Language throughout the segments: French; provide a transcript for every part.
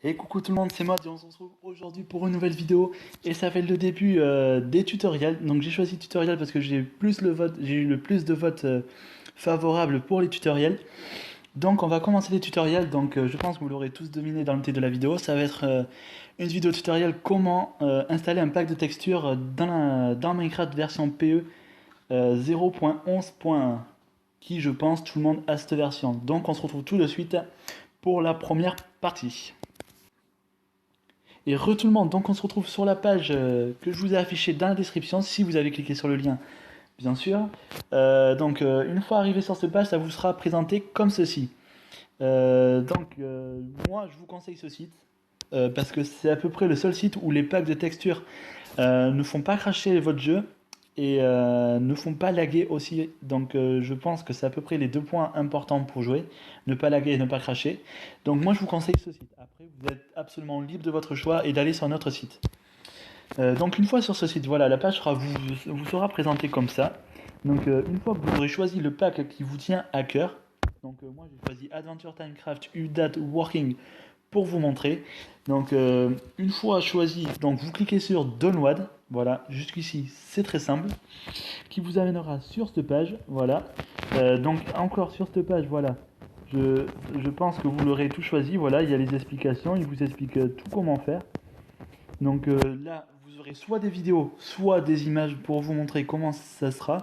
Et coucou tout le monde, c'est moi et on se retrouve aujourd'hui pour une nouvelle vidéo et ça fait le début des tutoriels. Donc j'ai choisi tutoriel parce que j'ai eu le plus de votes favorables pour les tutoriels. Donc on va commencer les tutoriels. Donc je pense que vous l'aurez tous deviné dans le titre de la vidéo. Ça va être une vidéo tutoriel comment installer un pack de texture dans Minecraft version PE 0.11.1 qui je pense tout le monde a cette version. Donc on se retrouve tout de suite pour la première partie. Et re tout le monde, donc on se retrouve sur la page que je vous ai affichée dans la description, si vous avez cliqué sur le lien, bien sûr. Une fois arrivé sur cette page, ça vous sera présenté comme ceci. Moi, je vous conseille ce site, parce que c'est à peu près le seul site où les packs de textures ne font pas cracher votre jeu, et ne font pas laguer aussi. Je pense que c'est à peu près les deux points importants pour jouer, ne pas laguer et ne pas cracher. Donc moi je vous conseille ce site. Après vous êtes absolument libre de votre choix et d'aller sur notre site. Donc une fois sur ce site, voilà, la page vous sera présentée comme ça. Une fois que vous aurez choisi le pack qui vous tient à cœur, moi j'ai choisi Adventure Timecraft UDAT Working pour vous montrer. Une fois choisi, donc vous cliquez sur Download, voilà, jusqu'ici c'est très simple, qui vous amènera sur cette page, voilà. Encore sur cette page, voilà, je pense que vous l'aurez tout choisi, voilà, il y a les explications, il vous explique tout comment faire. Là, vous aurez soit des vidéos, soit des images pour vous montrer comment ça sera.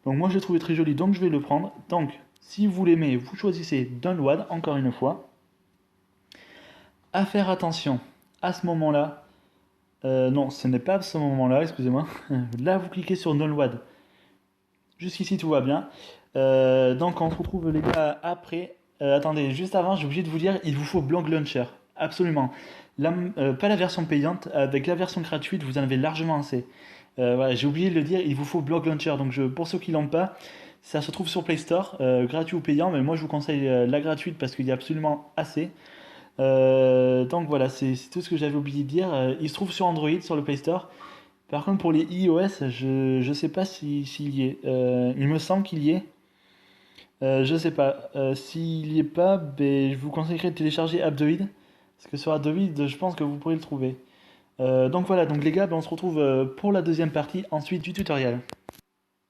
Donc moi je l'ai trouvé très joli, donc je vais le prendre. Donc si vous l'aimez, vous choisissez Download, encore une fois. À faire attention à ce moment-là. Non, ce n'est pas ce moment-là, excusez-moi. Là, vous cliquez sur Download. Jusqu'ici, tout va bien. On se retrouve, les gars, après. Attendez, juste avant, j'ai oublié de vous dire, il vous faut Block Launcher. Absolument. Pas la version payante, avec la version gratuite, vous en avez largement assez. Voilà, j'ai oublié de le dire, il vous faut Block Launcher. Pour ceux qui l'ont pas, ça se trouve sur Play Store, gratuit ou payant, mais moi je vous conseille la gratuite parce qu'il y a absolument assez. Voilà, c'est tout ce que j'avais oublié de dire. Il se trouve sur Android, sur le Play Store. Par contre, pour les iOS, je sais pas s'il y est. Il me semble qu'il y est. Je sais pas. S'il y est pas, ben, je vous conseillerais de télécharger Apdoid. Parce que sur Apdoid, je pense que vous pourrez le trouver. Voilà, donc les gars, ben, on se retrouve pour la deuxième partie ensuite du tutoriel.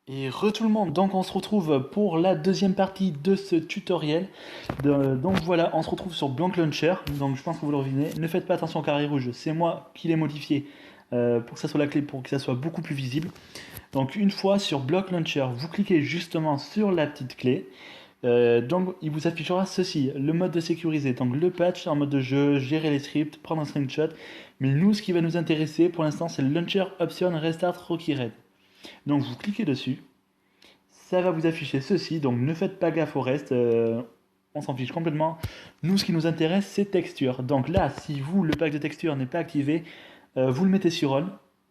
Et re tout le monde, donc on se retrouve pour la deuxième partie de ce tutoriel. Voilà, on se retrouve sur Blank Launcher, donc je pense que vous le devinez. Ne faites pas attention au carré rouge, c'est moi qui l'ai modifié pour que ça soit la clé, pour que ça soit beaucoup plus visible. Donc une fois sur Block Launcher, vous cliquez justement sur la petite clé. Il vous affichera ceci, le mode de sécuriser, donc le patch en mode de jeu, gérer les scripts, prendre un screenshot. Mais nous, ce qui va nous intéresser pour l'instant, c'est le Launcher Option Restart Rocky Red. Donc vous cliquez dessus, ça va vous afficher ceci, donc ne faites pas gaffe au reste, on s'en fiche complètement. Nous, ce qui nous intéresse, c'est texture. Donc là, si vous, le pack de texture n'est pas activé, vous le mettez sur on,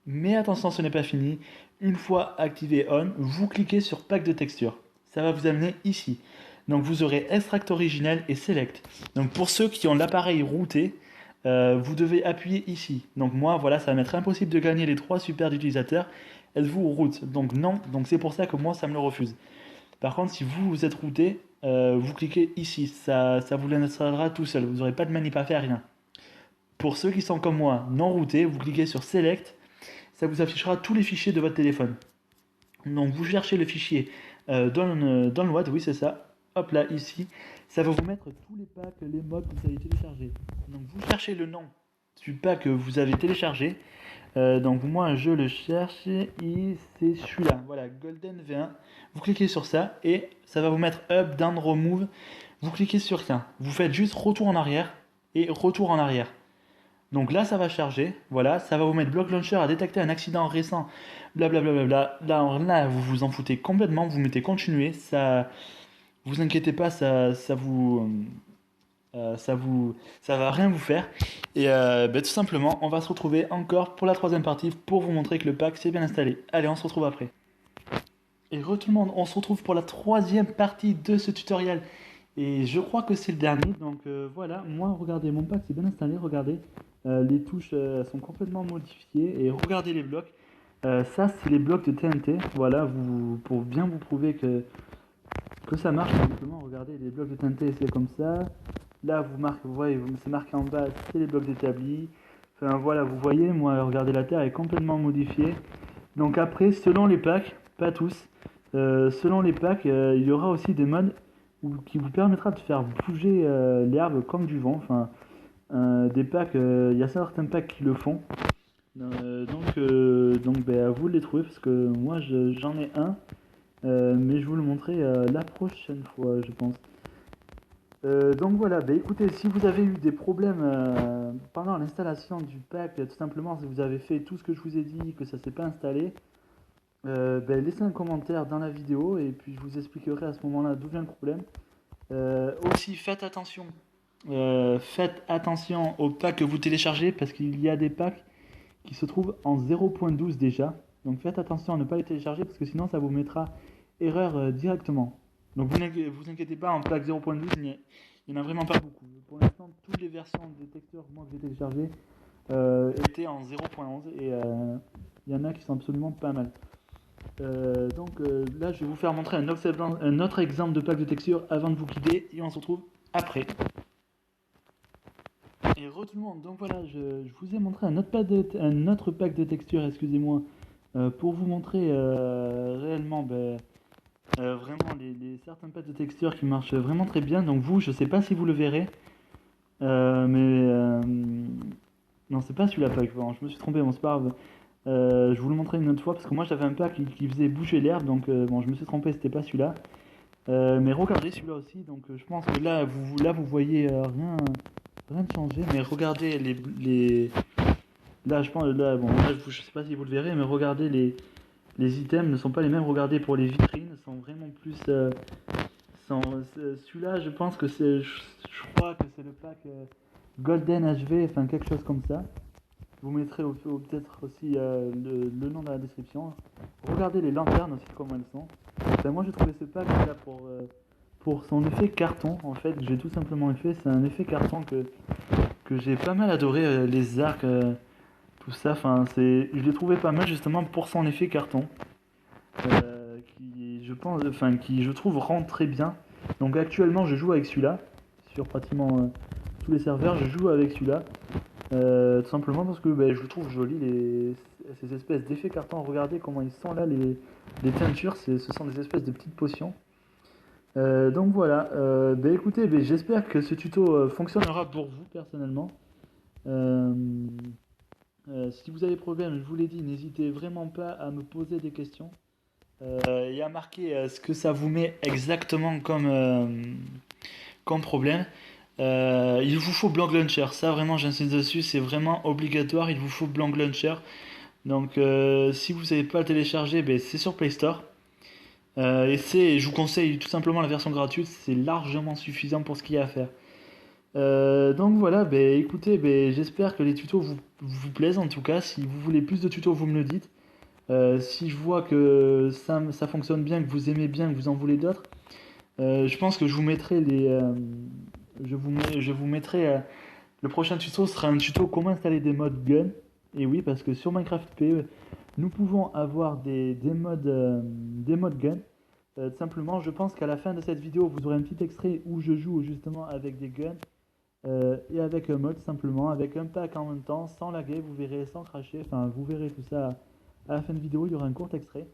mais attention, ce n'est pas fini. Une fois activé on, vous cliquez sur pack de texture. Ça va vous amener ici. Donc vous aurez extract original et select. Donc pour ceux qui ont l'appareil routé, vous devez appuyer ici. Donc moi, voilà, ça va m'être impossible de gagner les 3 super d'utilisateurs. Êtes-vous root? Donc non, donc c'est pour ça que moi ça me le refuse. Par contre, si vous êtes routé, vous cliquez ici, ça vous l'installera tout seul, vous n'aurez pas de manip à faire, rien. Pour ceux qui sont comme moi, non routés, vous cliquez sur Select, ça vous affichera tous les fichiers de votre téléphone. Donc vous cherchez le fichier Download, oui c'est ça, hop là, ici, ça va vous mettre tous les packs, les mods que vous avez téléchargés. Donc vous cherchez le nom du pack que vous avez téléchargé. Moi je le cherche et c'est celui-là, voilà, Golden V1. Vous cliquez sur ça et ça va vous mettre Up, Down, Remove. Vous cliquez sur rien. Vous faites juste retour en arrière et retour en arrière. Donc là ça va charger, voilà, ça va vous mettre Block Launcher a détecté un accident récent, blablabla. Là vous vous en foutez complètement, vous mettez continuer, ça, vous inquiétez pas, ça va rien vous faire. Et tout simplement, on va se retrouver encore pour la troisième partie pour vous montrer que le pack s'est bien installé. Allez, on se retrouve après. Et re tout le monde, on se retrouve pour la troisième partie de ce tutoriel. Et je crois que c'est le dernier. Voilà, moi regardez, mon pack s'est bien installé, regardez. Les touches sont complètement modifiées. Et regardez les blocs. Ça, c'est les blocs de TNT. Voilà, pour bien vous prouver que ça marche. Simplement, regardez, les blocs de TNT, c'est comme ça. Là, vous voyez, c'est marqué en bas, c'est les blocs établis. Enfin voilà, vous voyez, moi, regardez, la Terre est complètement modifiée. Donc après, selon les packs, pas tous, selon les packs, il y aura aussi des modes qui vous permettra de faire bouger l'herbe comme du vent. Enfin, des packs, il y a certains packs qui le font. Donc ben, à vous de les trouver parce que moi j'en ai un, mais je vous le montrerai la prochaine fois, je pense. Donc voilà, bah écoutez, si vous avez eu des problèmes pendant l'installation du pack, tout simplement si vous avez fait tout ce que je vous ai dit, que ça s'est pas installé, bah, laissez un commentaire dans la vidéo et puis je vous expliquerai à ce moment-là d'où vient le problème. Aussi faites attention aux packs que vous téléchargez parce qu'il y a des packs qui se trouvent en 0.12 déjà. Donc faites attention à ne pas les télécharger parce que sinon ça vous mettra erreur directement. Donc vous inquiétez pas, en pack 0.12 il n'y en a vraiment pas beaucoup. Pour l'instant, toutes les versions des textures moi, que j'ai téléchargées étaient en 0.11 et il y en a qui sont absolument pas mal. Là, je vais vous faire montrer un autre exemple de pack de texture avant de vous quitter et on se retrouve après. Et re tout le monde, donc voilà, je vous ai montré un autre pack de texture, excusez-moi, pour vous montrer réellement vraiment certains packs de texture qui marchent vraiment très bien. Donc vous, je sais pas si vous le verrez, non, c'est pas celui-là pack, bon, je me suis trompé, bon c'est pas grave. Je vous le montrerai une autre fois parce que moi j'avais un pack qui faisait bouger l'herbe, donc bon je me suis trompé, c'était pas celui-là. Mais regardez celui-là aussi, donc je pense que là vous voyez rien de changé, mais regardez là je pense bon là, je sais pas si vous le verrez, mais regardez les items ne sont pas les mêmes. Regardez pour les vitrines, sont vraiment plus celui-là je pense que je crois que c'est le pack Golden HV, enfin quelque chose comme ça. Je vous mettrai peut-être aussi le nom dans la description. Regardez les lanternes aussi comment elles sont. Ben, moi j'ai trouvé ce pack là pour son effet carton en fait, que j'ai tout simplement fait. C'est un effet carton que j'ai pas mal adoré, les arcs, tout ça. Enfin, je l'ai trouvé pas mal justement pour son effet carton, qui je pense, enfin qui je trouve rend très bien. Donc actuellement je joue avec celui-là sur pratiquement tous les serveurs. Je joue avec celui-là. Tout simplement parce que je le trouve joli, ces espèces d'effets carton. Regardez comment ils sont là, les teintures, ce sont des espèces de petites potions. Donc voilà, écoutez, j'espère que ce tuto fonctionnera pour vous personnellement. Euh, si vous avez des problèmes, je vous l'ai dit, n'hésitez vraiment pas à me poser des questions et à marquer ce que ça vous met exactement comme problème. Il vous faut Blank Launcher, ça vraiment j'insiste dessus, c'est vraiment obligatoire, il vous faut Blank Launcher. Donc si vous ne savez pas le télécharger, c'est sur Play Store. Je vous conseille tout simplement la version gratuite, c'est largement suffisant pour ce qu'il y a à faire. Donc voilà, écoutez, j'espère que les tutos vous plaisent en tout cas. Si vous voulez plus de tutos, vous me le dites. Si je vois que ça fonctionne bien, que vous aimez bien, que vous en voulez d'autres, je pense que je vous mettrai je vous mettrai le prochain tuto sera un tuto comment installer des modes gun. Et oui, parce que sur Minecraft PE, nous pouvons avoir des modes gun. Tout simplement, je pense qu'à la fin de cette vidéo, vous aurez un petit extrait où je joue justement avec des guns et avec un mode simplement, avec un pack en même temps, sans laguer, vous verrez, sans cracher. Enfin, vous verrez tout ça à la fin de vidéo, il y aura un court extrait.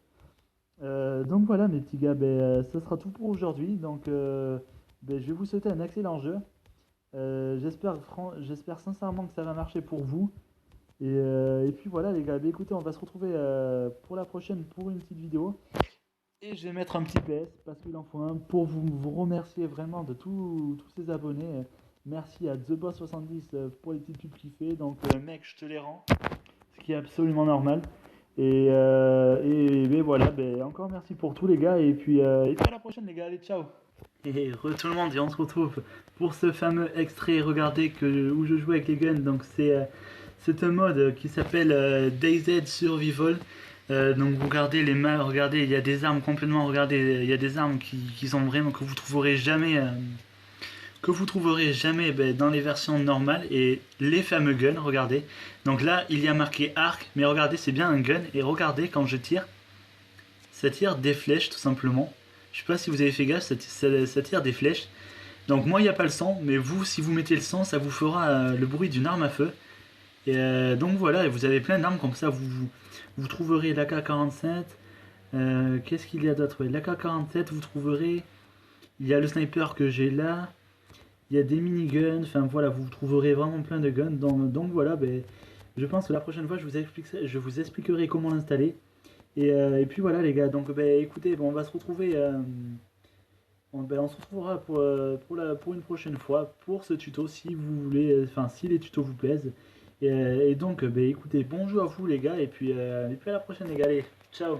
Donc voilà mes petits gars, ce sera tout pour aujourd'hui. Donc je vais vous souhaiter un excellent jeu. J'espère sincèrement que ça va marcher pour vous. Et puis voilà les gars, écoutez, on va se retrouver pour la prochaine pour une petite vidéo. Et je vais mettre un petit PS parce qu'il en faut un pour vous remercier vraiment de tous ces abonnés. Merci à TheBoss70 pour les petites pubs qu'il fait. Donc mec, je te les rends, ce qui est absolument normal. Et voilà, encore merci pour tout les gars. Et puis à la prochaine les gars, allez ciao. Et tout le monde, et on se retrouve pour ce fameux extrait, regardez, où je joue avec les guns. Donc c'est un mode qui s'appelle DayZ Survival. Donc vous regardez les maps, regardez, il y a des armes complètement, regardez, il y a des armes qui sont vraiment que vous trouverez jamais dans les versions normales, et les fameux guns, regardez. Donc là, il y a marqué arc, mais regardez, c'est bien un gun, et regardez quand je tire, ça tire des flèches tout simplement. Je sais pas si vous avez fait gaffe, ça tire des flèches. Donc moi il n'y a pas le son, mais vous si vous mettez le son, ça vous fera le bruit d'une arme à feu. Et donc voilà, et vous avez plein d'armes comme ça, vous trouverez l'AK-47. Qu'est-ce qu'il y a d'autre? Ouais, l'AK-47, vous trouverez. Il y a le sniper que j'ai là. Il y a des miniguns. Enfin voilà, vous trouverez vraiment plein de guns. Donc voilà, ben, je pense que la prochaine fois, je vous expliquerai comment l'installer. Et puis voilà les gars, donc ben, écoutez, bon, on va se retrouver. On se retrouvera pour une prochaine fois pour ce tuto si vous voulez, enfin si les tutos vous plaisent. Et donc, ben, écoutez, bon jeu à vous les gars, et puis à la prochaine les gars, allez, ciao!